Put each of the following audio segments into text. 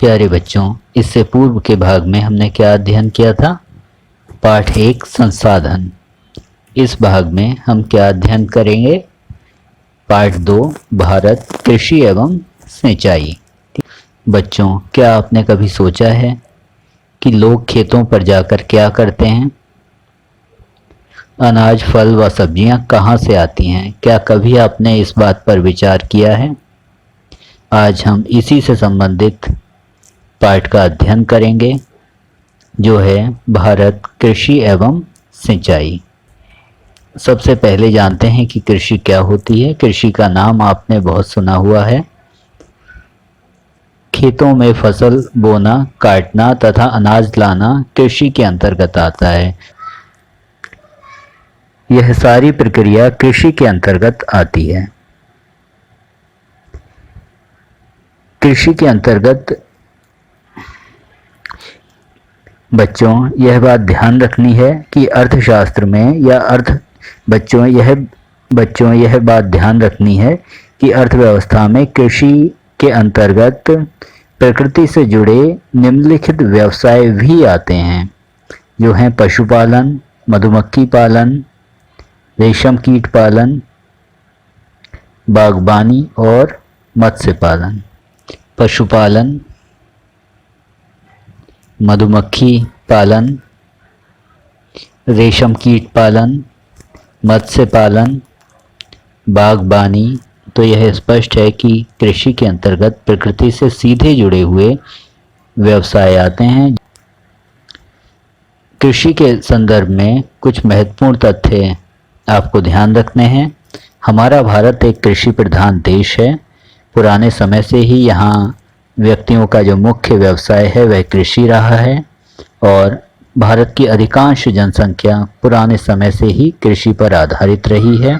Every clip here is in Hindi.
प्यारे बच्चों, इससे पूर्व के भाग में हमने क्या अध्ययन किया था? पाठ 1 संसाधन। इस भाग में हम क्या अध्ययन करेंगे? पाठ 2 भारत कृषि एवं सिंचाई। बच्चों, क्या आपने कभी सोचा है कि लोग खेतों पर जाकर क्या करते हैं? अनाज, फल व सब्जियां कहाँ से आती हैं? क्या कभी आपने इस बात पर विचार किया है? आज हम इसी से संबंधित पाठ का अध्ययन करेंगे, जो है भारत कृषि एवं सिंचाई। सबसे पहले जानते हैं कि कृषि क्या होती है। कृषि का नाम आपने बहुत सुना हुआ है। खेतों में फसल बोना, काटना तथा अनाज लाना कृषि के अंतर्गत आता है। यह सारी प्रक्रिया कृषि के अंतर्गत आती है। कृषि के अंतर्गत बच्चों यह बात ध्यान रखनी है कि अर्थशास्त्र में या बच्चों यह बात ध्यान रखनी है कि अर्थव्यवस्था में कृषि के अंतर्गत प्रकृति से जुड़े निम्नलिखित व्यवसाय भी आते हैं, जो हैं पशुपालन, मधुमक्खी पालन, रेशम कीट पालन, बागवानी और मत्स्य पालन। पशुपालन, मधुमक्खी पालन, रेशम कीट पालन, मत्स्य पालन, बागबानी। तो यह स्पष्ट है कि कृषि के अंतर्गत प्रकृति से सीधे जुड़े हुए व्यवसाय आते हैं। कृषि के संदर्भ में कुछ महत्वपूर्ण तथ्य आपको ध्यान रखने हैं। हमारा भारत एक कृषि प्रधान देश है। पुराने समय से ही यहाँ व्यक्तियों का जो मुख्य व्यवसाय है वह कृषि रहा है और भारत की अधिकांश जनसंख्या पुराने समय से ही कृषि पर आधारित रही है।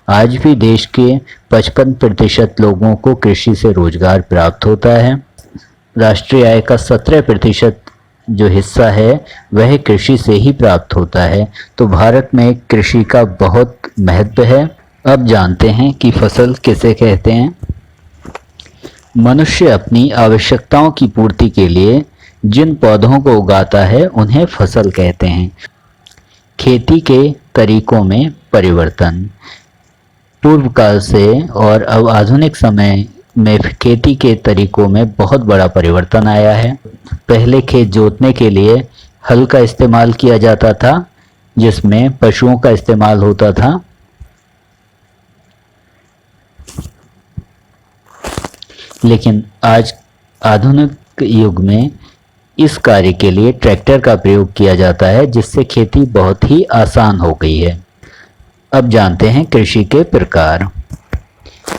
आज भी देश के 55% लोगों को कृषि से रोजगार प्राप्त होता है। राष्ट्रीय आय का 17% जो हिस्सा है वह कृषि से ही प्राप्त होता है। तो भारत में कृषि का बहुत महत्व है। अब जानते हैं कि फसल किसे कहते हैं। मनुष्य अपनी आवश्यकताओं की पूर्ति के लिए जिन पौधों को उगाता है उन्हें फसल कहते हैं। खेती के तरीकों में परिवर्तन। पूर्व काल से और अब आधुनिक समय में खेती के तरीकों में बहुत बड़ा परिवर्तन आया है। पहले खेत जोतने के लिए हल का इस्तेमाल किया जाता था, जिसमें पशुओं का इस्तेमाल होता था। लेकिन आज आधुनिक युग में इस कार्य के लिए ट्रैक्टर का प्रयोग किया जाता है, जिससे खेती बहुत ही आसान हो गई है। अब जानते हैं कृषि के प्रकार।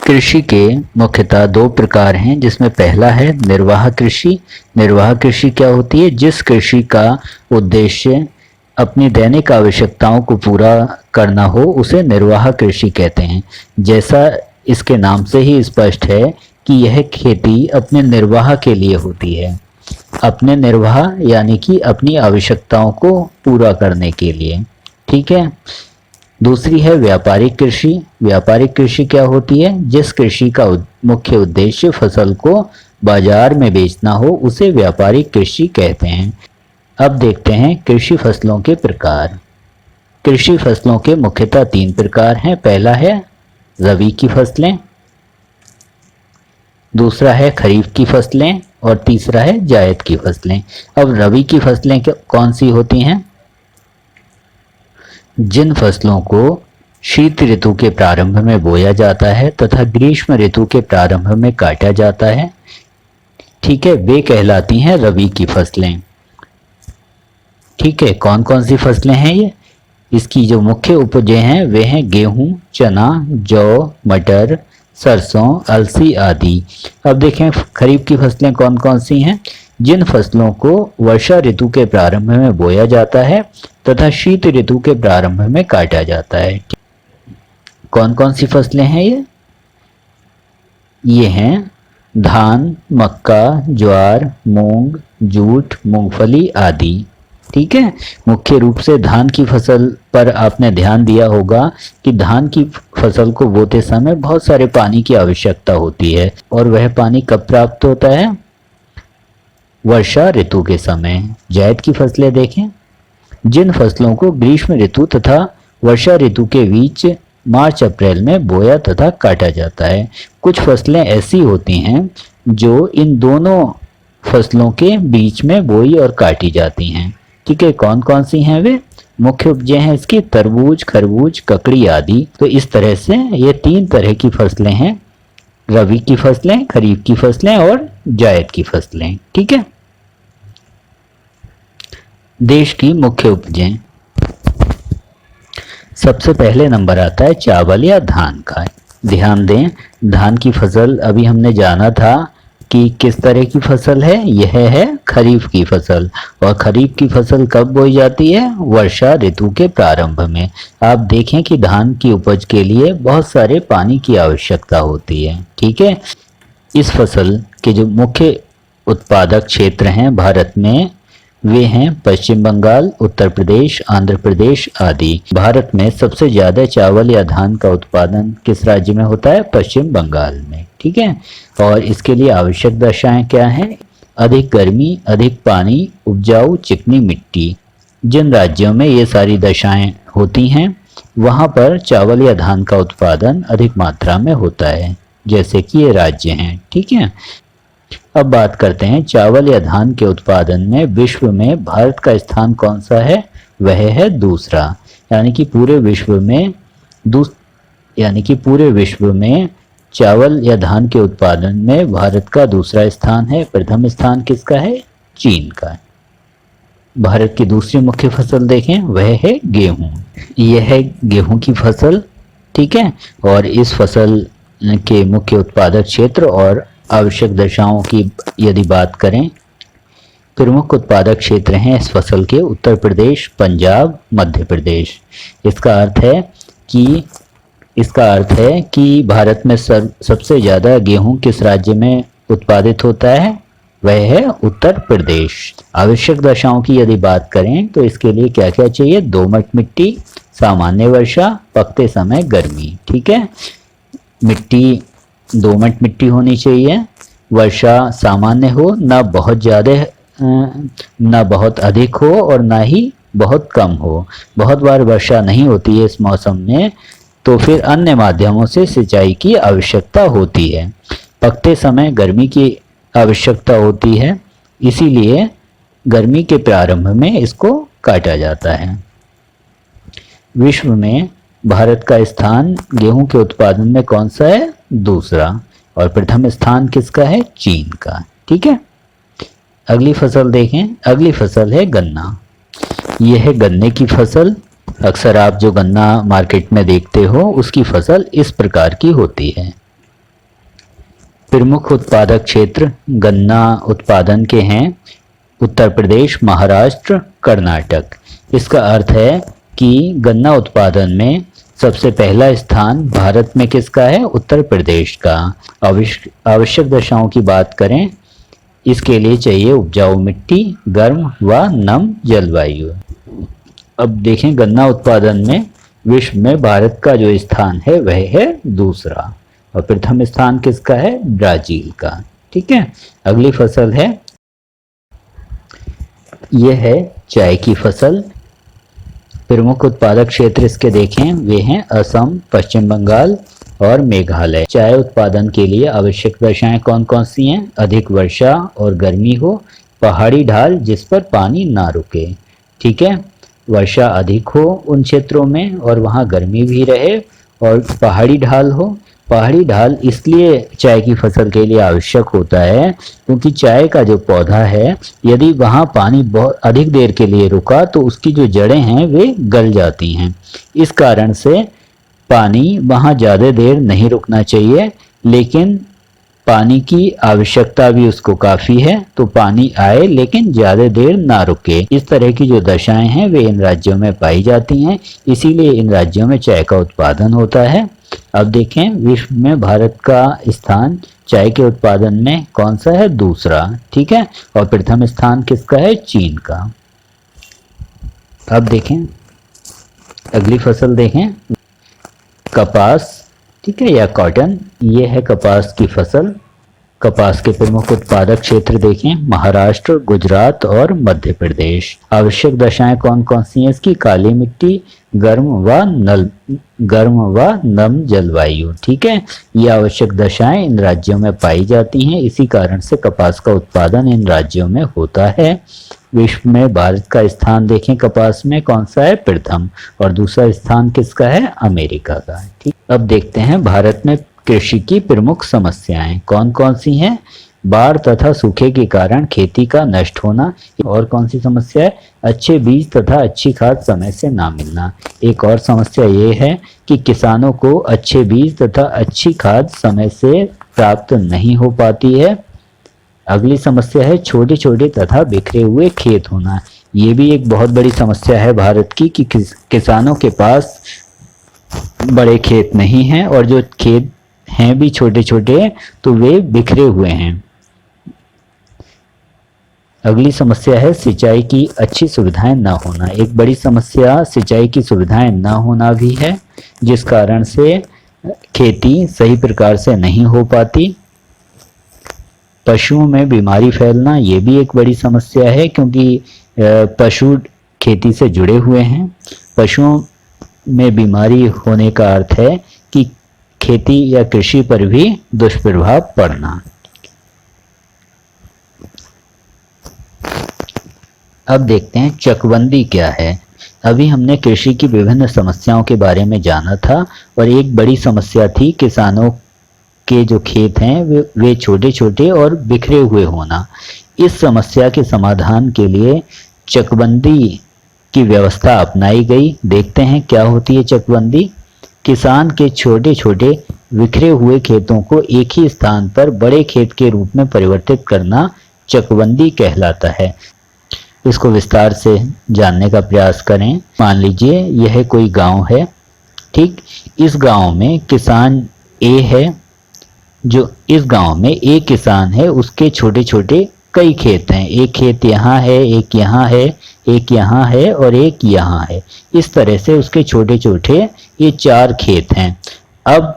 कृषि के मुख्यतः 2 प्रकार हैं, जिसमें पहला है निर्वाह कृषि। निर्वाह कृषि क्या होती है? जिस कृषि का उद्देश्य अपनी दैनिक आवश्यकताओं को पूरा करना हो उसे निर्वाह कृषि कहते हैं। जैसा इसके नाम से ही स्पष्ट है कि यह खेती अपने निर्वाह के लिए होती है। अपने निर्वाह यानी कि अपनी आवश्यकताओं को पूरा करने के लिए। ठीक है। दूसरी है व्यापारिक कृषि। व्यापारिक कृषि क्या होती है? जिस कृषि का मुख्य उद्देश्य फसल को बाजार में बेचना हो उसे व्यापारिक कृषि कहते हैं। अब देखते हैं कृषि फसलों के प्रकार। कृषि फसलों के मुख्यतः 3 प्रकार हैं। पहला है रबी की फसलें, दूसरा है खरीफ की फसलें और तीसरा है जायद की फसलें। अब रबी की फसलें कौन सी होती हैं? जिन फसलों को शीत ऋतु के प्रारंभ में बोया जाता है तथा ग्रीष्म ऋतु के प्रारंभ में काटा जाता है, ठीक है, वे कहलाती हैं रबी की फसलें। ठीक है। कौन कौन सी फसलें हैं ये? इसकी जो मुख्य उपजें हैं वे हैं गेहूं, चना, जौ, मटर, सरसों, अलसी आदि। अब देखें खरीफ की फसलें कौन कौन सी हैं। जिन फसलों को वर्षा ऋतु के प्रारंभ में बोया जाता है तथा शीत ऋतु के प्रारंभ में काटा जाता है। कौन कौन सी फसलें हैं ये हैं धान, मक्का, ज्वार, मूंग, जूट, मूंगफली आदि। ठीक है। मुख्य रूप से धान की फसल पर आपने ध्यान दिया होगा कि धान की फसल को बोते समय बहुत सारे पानी की आवश्यकता होती है और वह पानी कब प्राप्त होता है? वर्षा ऋतु के समय। जायद की फसलें देखें। जिन फसलों को ग्रीष्म ऋतु तथा वर्षा ऋतु के बीच मार्च अप्रैल में बोया तथा काटा जाता है। कुछ फसलें ऐसी होती हैं जो इन दोनों फसलों के बीच में बोई और काटी जाती हैं। ठीक है, कौन कौन सी हैं वे? मुख्य उपजें हैं इसकी तरबूज, खरबूज, ककड़ी आदि। तो इस तरह से ये 3 तरह की फसलें हैं, रबी की फसलें, खरीफ की फसलें और जायद की फसलें। ठीक है। देश की मुख्य उपजें। सबसे पहले नंबर आता है चावल या धान का। ध्यान दें, धान की फसल अभी हमने जाना था कि किस तरह की फसल है। यह है खरीफ की फसल, और खरीफ की फसल कब बोई जाती है? वर्षा ऋतु के प्रारंभ में। आप देखें कि धान की उपज के लिए बहुत सारे पानी की आवश्यकता होती है। ठीक है। इस फसल के जो मुख्य उत्पादक क्षेत्र हैं भारत में, वे हैं पश्चिम बंगाल, उत्तर प्रदेश, आंध्र प्रदेश आदि। भारत में सबसे ज्यादा चावल या धान का उत्पादन किस राज्य में होता है? पश्चिम बंगाल में। ठीक है। और इसके लिए आवश्यक दशाएं क्या हैं? अधिक गर्मी, अधिक पानी, उपजाऊ चिकनी मिट्टी। जिन राज्यों में ये सारी दशाएं होती हैं वहां पर चावल या धान का उत्पादन अधिक मात्रा में होता है, जैसे कि ये राज्य हैं। ठीक है। अब बात करते हैं चावल या धान के उत्पादन में विश्व में भारत का स्थान कौन सा है? वह है दूसरा। यानी कि पूरे विश्व में चावल या धान के उत्पादन में भारत का दूसरा स्थान है। प्रथम स्थान किसका है? चीन का। भारत की दूसरी मुख्य फसल देखें, वह है गेहूं। यह है गेहूं की फसल। ठीक है। और इस फसल के मुख्य उत्पादक क्षेत्र और आवश्यक दशाओं की यदि बात करें, प्रमुख उत्पादक क्षेत्र हैं इस फसल के उत्तर प्रदेश, पंजाब, मध्य प्रदेश। इसका अर्थ है कि भारत में सबसे ज़्यादा गेहूं किस राज्य में उत्पादित होता है? वह है उत्तर प्रदेश। आवश्यक दशाओं की यदि बात करें तो इसके लिए क्या क्या चाहिए? दोमट मिट्टी, सामान्य वर्षा, पकते समय गर्मी। ठीक है। मिट्टी दोमट मिट्टी होनी चाहिए, वर्षा सामान्य हो, ना बहुत ज़्यादा ना बहुत अधिक हो और ना ही बहुत कम हो। बहुत बार वर्षा नहीं होती है इस मौसम में, तो फिर अन्य माध्यमों से सिंचाई की आवश्यकता होती है। पकते समय गर्मी की आवश्यकता होती है, इसीलिए गर्मी के प्रारंभ में इसको काटा जाता है। विश्व में भारत का स्थान गेहूं के उत्पादन में कौन सा है? दूसरा। और प्रथम स्थान किसका है? चीन का। ठीक है। अगली फसल देखें। अगली फसल है गन्ना। यह है गन्ने की फसल। अक्सर आप जो गन्ना मार्केट में देखते हो उसकी फसल इस प्रकार की होती है। प्रमुख उत्पादक क्षेत्र गन्ना उत्पादन के हैं उत्तर प्रदेश, महाराष्ट्र, कर्नाटक। इसका अर्थ है कि गन्ना उत्पादन में सबसे पहला स्थान भारत में किसका है? उत्तर प्रदेश का। आवश्यक दशाओं की बात करें, इसके लिए चाहिए उपजाऊ मिट्टी, गर्म व नम जलवायु। अब देखें गन्ना उत्पादन में विश्व में भारत का जो स्थान है वह है दूसरा, और प्रथम स्थान किसका है? ब्राजील का। ठीक है। अगली फसल है, यह है चाय की फसल। प्रमुख उत्पादक क्षेत्र इसके देखें, वे हैं असम, पश्चिम बंगाल और मेघालय। चाय उत्पादन के लिए आवश्यक दशाएं कौन कौन सी हैं? अधिक वर्षा और गर्मी हो, पहाड़ी ढाल जिस पर पानी ना रुके। ठीक है। वर्षा अधिक हो उन क्षेत्रों में और वहाँ गर्मी भी रहे, और पहाड़ी ढाल हो। पहाड़ी ढाल इसलिए चाय की फसल के लिए आवश्यक होता है क्योंकि चाय का जो पौधा है, यदि वहाँ पानी बहुत अधिक देर के लिए रुका तो उसकी जो जड़ें हैं वे गल जाती हैं। इस कारण से पानी वहाँ ज़्यादा देर नहीं रुकना चाहिए, लेकिन पानी की आवश्यकता भी उसको काफ़ी है, तो पानी आए लेकिन ज़्यादा देर ना रुके। इस तरह की जो दशाएं हैं वे इन राज्यों में पाई जाती हैं, इसीलिए इन राज्यों में चाय का उत्पादन होता है। अब देखें विश्व में भारत का स्थान चाय के उत्पादन में कौन सा है? दूसरा। ठीक है। और प्रथम स्थान किसका है? चीन का। अब देखें अगली फसल देखें, कपास। ठीक है, या कॉटन। ये है कपास की फसल। कपास के प्रमुख उत्पादक क्षेत्र देखें, महाराष्ट्र, गुजरात और मध्य प्रदेश। आवश्यक दशाएं कौन कौन सी हैं इसकी? काली मिट्टी, गर्म व नम जलवायु। ठीक है, ये आवश्यक दशाएं इन राज्यों में पाई जाती हैं, इसी कारण से कपास का उत्पादन इन राज्यों में होता है। विश्व में भारत का स्थान देखें कपास में कौन सा है? प्रथम। और दूसरा स्थान किसका है? अमेरिका का है। ठीक, अब देखते हैं भारत में कृषि की प्रमुख समस्याएं कौन कौन सी हैं। बाढ़ तथा सूखे के कारण खेती का नष्ट होना। और कौन सी समस्या है? अच्छे बीज तथा अच्छी खाद समय से ना मिलना। एक और समस्या ये है कि किसानों को अच्छे बीज तथा अच्छी खाद समय से प्राप्त नहीं हो पाती है। अगली समस्या है छोटे छोटे तथा बिखरे हुए खेत होना। ये भी एक बहुत बड़ी समस्या है भारत की कि किसानों के पास बड़े खेत नहीं हैं और जो खेत हैं भी छोटे छोटे तो वे बिखरे हुए हैं। अगली समस्या है सिंचाई की अच्छी सुविधाएं न होना। एक बड़ी समस्या सिंचाई की सुविधाएं न होना भी है, जिस कारण से खेती सही प्रकार से नहीं हो पाती। पशुओं में बीमारी फैलना ये भी एक बड़ी समस्या है, क्योंकि पशु खेती से जुड़े हुए हैं। पशुओं में बीमारी होने का अर्थ है कि खेती या कृषि पर भी दुष्प्रभाव पड़ना। अब देखते हैं चकबंदी क्या है। अभी हमने कृषि की विभिन्न समस्याओं के बारे में जाना था और एक बड़ी समस्या थी किसानों के जो खेत हैं वे छोटे छोटे और बिखरे हुए होना। इस समस्या के समाधान के लिए चकबंदी की व्यवस्था अपनाई गई। देखते हैं क्या होती है चकबंदी। किसान के छोटे छोटे बिखरे हुए खेतों को एक ही स्थान पर बड़े खेत के रूप में परिवर्तित करना चकबंदी कहलाता है। इसको विस्तार से जानने का प्रयास करें। मान लीजिए यह कोई गांव है, ठीक। इस गांव में किसान ए है। जो इस गांव में एक किसान है, उसके छोटे छोटे कई खेत हैं। एक खेत यहाँ है, एक यहाँ है, एक यहाँ है और एक यहाँ है। इस तरह से उसके छोटे छोटे ये 4 खेत हैं। अब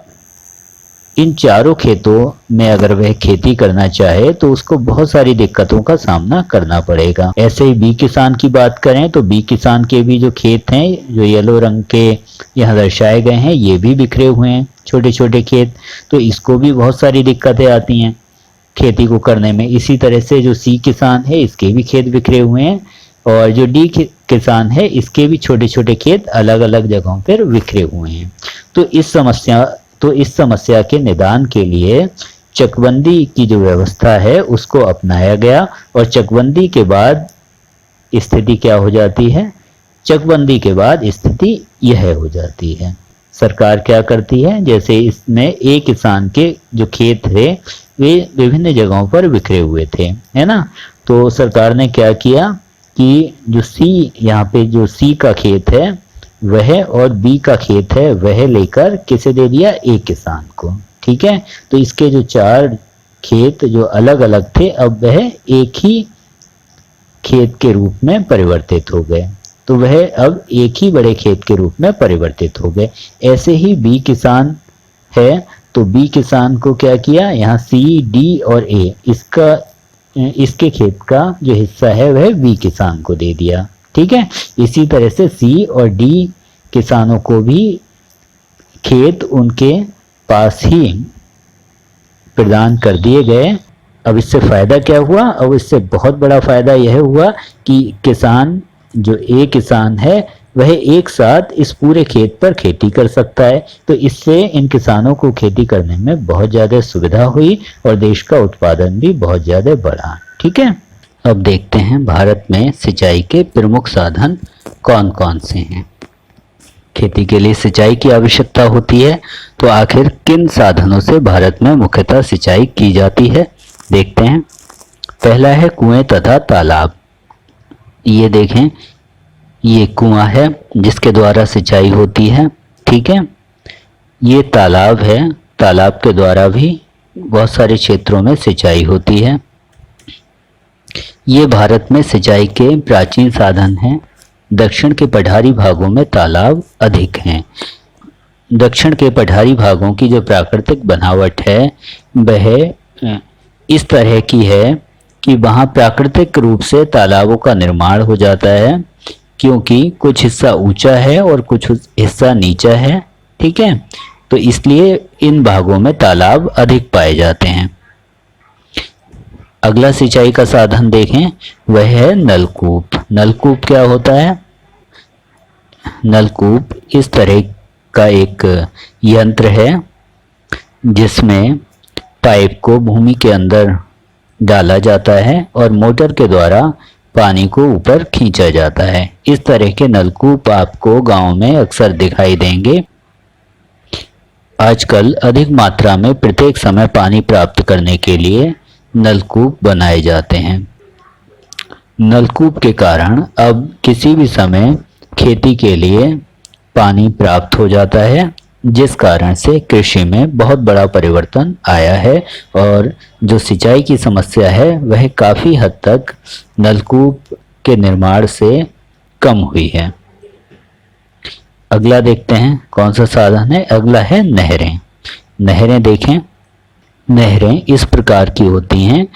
इन चारों खेतों में अगर वह खेती करना चाहे तो उसको बहुत सारी दिक्कतों का सामना करना पड़ेगा। ऐसे ही बी किसान की बात करें तो बी किसान के भी जो खेत हैं, जो येलो रंग के यहाँ दर्शाए गए हैं, ये भी बिखरे हुए हैं छोटे छोटे खेत। तो इसको भी बहुत सारी दिक्कतें आती हैं खेती को करने में। इसी तरह से जो सी किसान है, इसके भी खेत बिखरे हुए हैं और जो डी किसान है, इसके भी छोटे छोटे खेत अलग अलग जगहों पर बिखरे हुए हैं। तो इस समस्या के निदान के लिए चकबंदी की जो व्यवस्था है उसको अपनाया गया। और चकबंदी के बाद स्थिति क्या हो जाती है? चकबंदी के बाद स्थिति यह हो जाती है। सरकार क्या करती है, जैसे इसमें एक किसान के जो खेत थे वे विभिन्न जगहों पर बिखरे हुए थे, है ना। तो सरकार ने क्या किया कि जो सी, यहाँ पे जो सी का खेत है वह और बी का खेत है वह लेकर किसे दे दिया? एक किसान को, ठीक है। तो इसके जो 4 खेत जो अलग अलग थे, अब वह एक ही खेत के रूप में परिवर्तित हो गए। तो वह अब एक ही बड़े खेत के रूप में परिवर्तित हो गए। ऐसे ही बी किसान है, तो बी किसान को क्या किया? यहाँ सी, डी और ए, इसके खेत का जो हिस्सा है वह बी किसान को दे दिया, ठीक है। इसी तरह से सी और डी किसानों को भी खेत उनके पास ही प्रदान कर दिए गए। अब इससे फायदा क्या हुआ? अब इससे बहुत बड़ा फायदा यह हुआ कि किसान, जो ए किसान है, वह एक साथ इस पूरे खेत पर खेती कर सकता है। तो इससे इन किसानों को खेती करने में बहुत ज़्यादा सुविधा हुई और देश का उत्पादन भी बहुत ज़्यादा बढ़ा, ठीक है। अब देखते हैं भारत में सिंचाई के प्रमुख साधन कौन कौन से हैं। खेती के लिए सिंचाई की आवश्यकता होती है, तो आखिर किन साधनों से भारत में मुख्यतः सिंचाई की जाती है, देखते हैं। पहला है कुएं तथा तालाब। ये देखें, ये कुआं है जिसके द्वारा सिंचाई होती है, ठीक है। ये तालाब है, तालाब के द्वारा भी बहुत सारे क्षेत्रों में सिंचाई होती है। ये भारत में सिंचाई के प्राचीन साधन हैं। दक्षिण के पठारी भागों में तालाब अधिक हैं। दक्षिण के पठारी भागों की जो प्राकृतिक बनावट है वह इस तरह की है कि वहाँ प्राकृतिक रूप से तालाबों का निर्माण हो जाता है, क्योंकि कुछ हिस्सा ऊंचा है और कुछ हिस्सा नीचा है। ठीक है, तो इसलिए इन भागों में तालाब अधिक पाए जाते हैं। अगला सिंचाई का साधन देखें, वह है नलकूप। नलकूप क्या होता है? नलकूप इस तरह का एक यंत्र है जिसमें पाइप को भूमि के अंदर डाला जाता है और मोटर के द्वारा पानी को ऊपर खींचा जाता है। इस तरह के नलकूप आपको गांव में अक्सर दिखाई देंगे। आजकल अधिक मात्रा में प्रत्येक समय पानी प्राप्त करने के लिए नलकूप बनाए जाते हैं। नलकूप के कारण अब किसी भी समय खेती के लिए पानी प्राप्त हो जाता है, जिस कारण से कृषि में बहुत बड़ा परिवर्तन आया है और जो सिंचाई की समस्या है वह काफ़ी हद तक नलकूप के निर्माण से कम हुई है। अगला देखते हैं कौन सा साधन है। अगला है नहरें। नहरें देखें, नहरें इस प्रकार की होती हैं।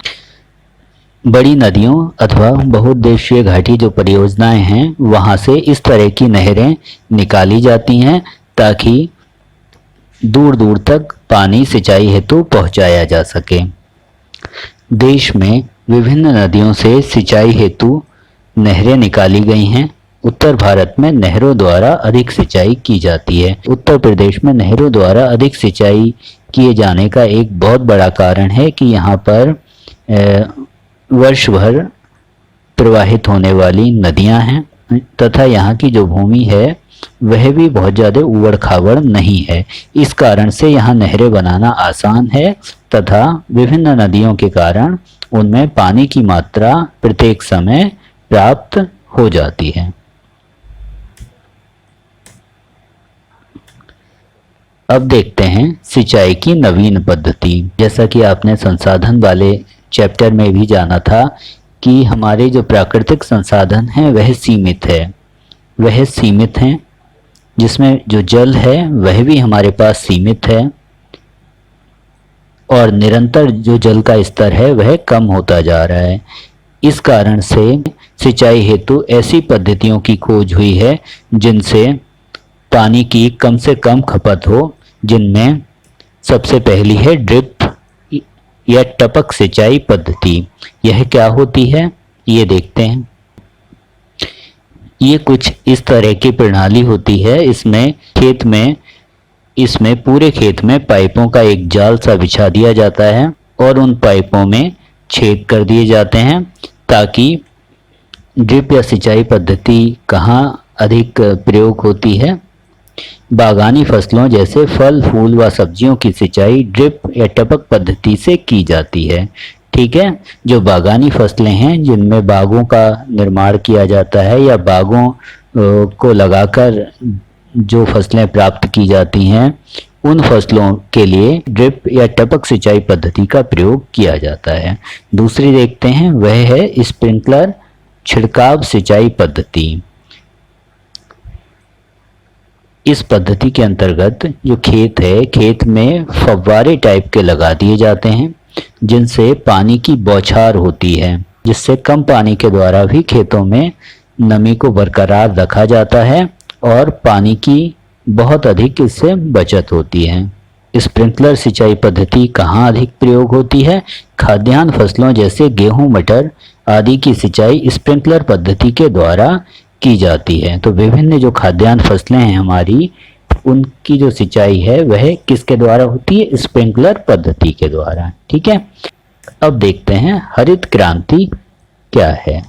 बड़ी नदियों अथवा बहुउद्देशीय घाटी जो परियोजनाएं हैं वहाँ से इस तरह की नहरें निकाली जाती हैं ताकि दूर दूर तक पानी सिंचाई हेतु पहुँचाया जा सके। देश में विभिन्न नदियों से सिंचाई हेतु नहरें निकाली गई हैं। उत्तर भारत में नहरों द्वारा अधिक सिंचाई की जाती है। उत्तर प्रदेश में नहरों द्वारा अधिक सिंचाई किए जाने का एक बहुत बड़ा कारण है कि यहाँ पर वर्ष भर प्रवाहित होने वाली नदियाँ हैं तथा यहाँ की जो भूमि है वह भी बहुत ज़्यादा ऊबड़ खाबड़ नहीं है। इस कारण से यहाँ नहरें बनाना आसान है तथा विभिन्न नदियों के कारण उनमें पानी की मात्रा प्रत्येक समय प्राप्त हो जाती है। अब देखते हैं सिंचाई की नवीन पद्धति। जैसा कि आपने संसाधन वाले चैप्टर में भी जाना था कि हमारे जो प्राकृतिक संसाधन हैं वह सीमित हैं, जिसमें जो जल है वह भी हमारे पास सीमित है और निरंतर जो जल का स्तर है वह कम होता जा रहा है। इस कारण से सिंचाई हेतु ऐसी पद्धतियों की खोज हुई है जिनसे पानी की कम से कम खपत हो, जिनमें सबसे पहली है ड्रिप या टपक सिंचाई पद्धति। यह क्या होती है ये देखते हैं। ये कुछ इस तरह की प्रणाली होती है। इसमें पूरे खेत में पाइपों का एक जाल सा बिछा दिया जाता है और उन पाइपों में छेद कर दिए जाते हैं ताकि ड्रिप या सिंचाई पद्धति कहाँ अधिक प्रयोग होती है। बागानी फसलों जैसे फल फूल व सब्जियों की सिंचाई ड्रिप या टपक पद्धति से की जाती है। ठीक है, जो बागानी फसलें हैं जिनमें बागों का निर्माण किया जाता है या बागों को लगाकर जो फसलें प्राप्त की जाती हैं उन फसलों के लिए ड्रिप या टपक सिंचाई पद्धति का प्रयोग किया जाता है। दूसरी देखते हैं, वह है स्प्रिंकलर छिड़काव सिंचाई पद्धति। इस पद्धति के अंतर्गत जो खेत है, खेत में फव्वारे टाइप के लगा दिए जाते हैं जिनसे पानी की बौछार होती है, जिससे कम पानी के द्वारा भी खेतों में नमी को बरकरार रखा जाता है और पानी की बहुत अधिक इससे बचत होती है। स्प्रिंकलर सिंचाई पद्धति कहाँ अधिक प्रयोग होती है? खाद्यान्न फसलों जैसे गेहूं, मटर आदि की सिंचाई स्प्रिंकलर पद्धति के द्वारा की जाती है। तो विभिन्न जो खाद्यान्न फसलें हैं हमारी, उनकी जो सिंचाई है वह किसके द्वारा होती है? स्प्रिंकलर पद्धति के द्वारा। ठीक है, अब देखते हैं हरित क्रांति क्या है।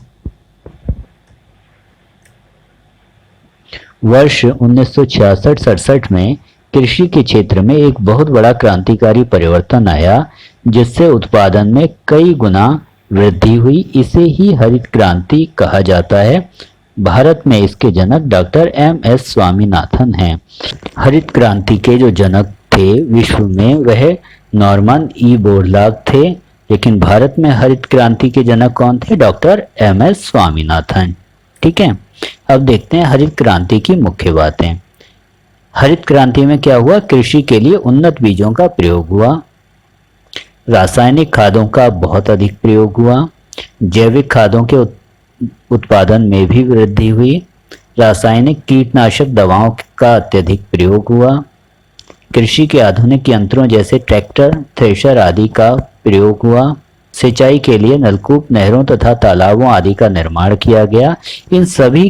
वर्ष 1966-67 में कृषि के क्षेत्र में एक बहुत बड़ा क्रांतिकारी परिवर्तन आया जिससे उत्पादन में कई गुना वृद्धि हुई। इसे ही हरित क्रांति कहा जाता है। भारत में इसके जनक डॉक्टर एम.एस. स्वामीनाथन हैं। हरित क्रांति के जो जनक थे विश्व में वह नॉर्मन ई. बोरलॉग थे, लेकिन भारत में हरित क्रांति के जनक कौन थे? Doctor M S. स्वामीनाथन। ठीक है, अब देखते हैं हरित क्रांति की मुख्य बातें। हरित क्रांति में क्या हुआ? कृषि के लिए उन्नत बीजों का प्रयोग हुआ। रासायनिक खादों का बहुत अधिक प्रयोग हुआ, जैविक खादों के उत्पादन में भी वृद्धि हुई, रासायनिक कीटनाशक दवाओं का अत्यधिक प्रयोग हुआ, कृषि के आधुनिक यंत्रों जैसे ट्रैक्टर, थ्रेशर आदि का प्रयोग हुआ, सिंचाई के लिए नलकूप, नहरों तथा तालाबों आदि का निर्माण किया गया। इन सभी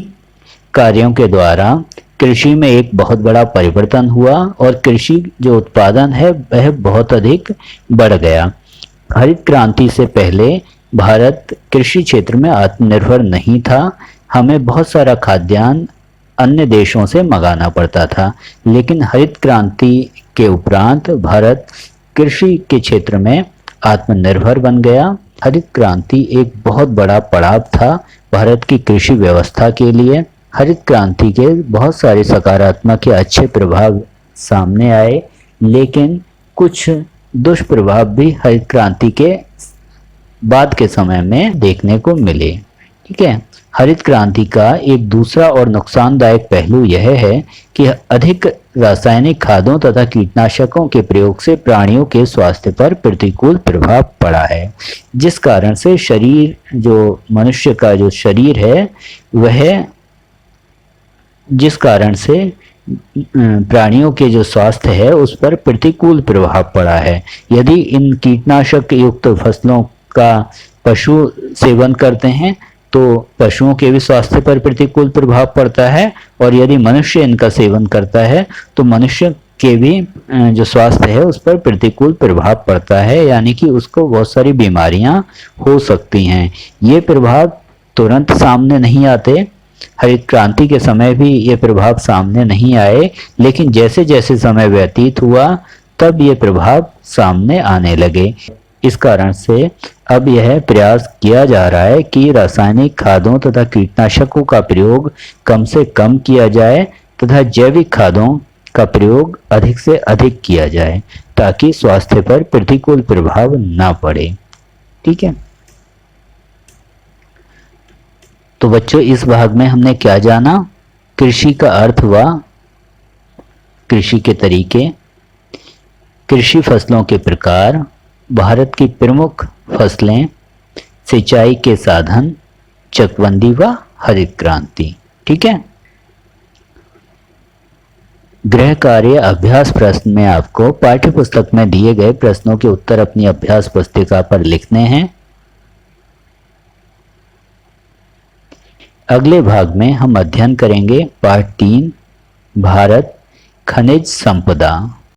कार्यों के द्वारा कृषि में एक बहुत बड़ा परिवर्तन हुआ और कृषि जो उत्पादन है वह बहुत अधिक बढ़ गया। हरित क्रांति से पहले भारत कृषि क्षेत्र में आत्मनिर्भर नहीं था। हमें बहुत सारा खाद्यान्न अन्य देशों से मंगाना पड़ता था, लेकिन हरित क्रांति के उपरांत भारत कृषि के क्षेत्र में आत्मनिर्भर बन गया। हरित क्रांति एक बहुत बड़ा पड़ाव था भारत की कृषि व्यवस्था के लिए। हरित क्रांति के बहुत सारे सकारात्मक या अच्छे प्रभाव सामने आए, लेकिन कुछ दुष्प्रभाव भी हरित क्रांति के बाद के समय में देखने को मिले। ठीक है, हरित क्रांति का एक दूसरा और नुकसानदायक पहलू यह है कि अधिक रासायनिक खादों तथा कीटनाशकों के प्रयोग से प्राणियों के स्वास्थ्य पर प्रतिकूल प्रभाव पड़ा है, जिस कारण से शरीर जो मनुष्य का जो शरीर है वह जिस कारण से प्राणियों के जो स्वास्थ्य है उस पर प्रतिकूल प्रभाव पड़ा है। यदि इन कीटनाशक युक्त फसलों का पशु सेवन करते हैं तो पशुओं के भी स्वास्थ्य पर प्रतिकूल प्रभाव पड़ता है, और यदि मनुष्य इनका सेवन करता है तो मनुष्य के भी जो स्वास्थ्य है उस पर प्रतिकूल प्रभाव पड़ता है, यानी कि उसको बहुत सारी बीमारियां हो सकती हैं। ये प्रभाव तुरंत सामने नहीं आते, हरित क्रांति के समय भी ये प्रभाव सामने नहीं आए, लेकिन जैसे जैसे समय व्यतीत हुआ तब ये प्रभाव सामने आने लगे। इस कारण से अब यह प्रयास किया जा रहा है कि रासायनिक खादों तथा कीटनाशकों का प्रयोग कम से कम किया जाए तथा जैविक खादों का प्रयोग अधिक से अधिक किया जाए, ताकि स्वास्थ्य पर प्रतिकूल प्रभाव ना पड़े। ठीक है, तो बच्चों इस भाग में हमने क्या जाना? कृषि का अर्थ व कृषि के तरीके, कृषि फसलों के प्रकार, भारत की प्रमुख फसलें, सिंचाई के साधन, चकबंदी व हरित क्रांति। ठीक है, गृह कार्य अभ्यास प्रश्न में आपको पाठ्य पुस्तक में दिए गए प्रश्नों के उत्तर अपनी अभ्यास पुस्तिका पर लिखने हैं। अगले भाग में हम अध्ययन करेंगे पाठ 3, भारत खनिज संपदा।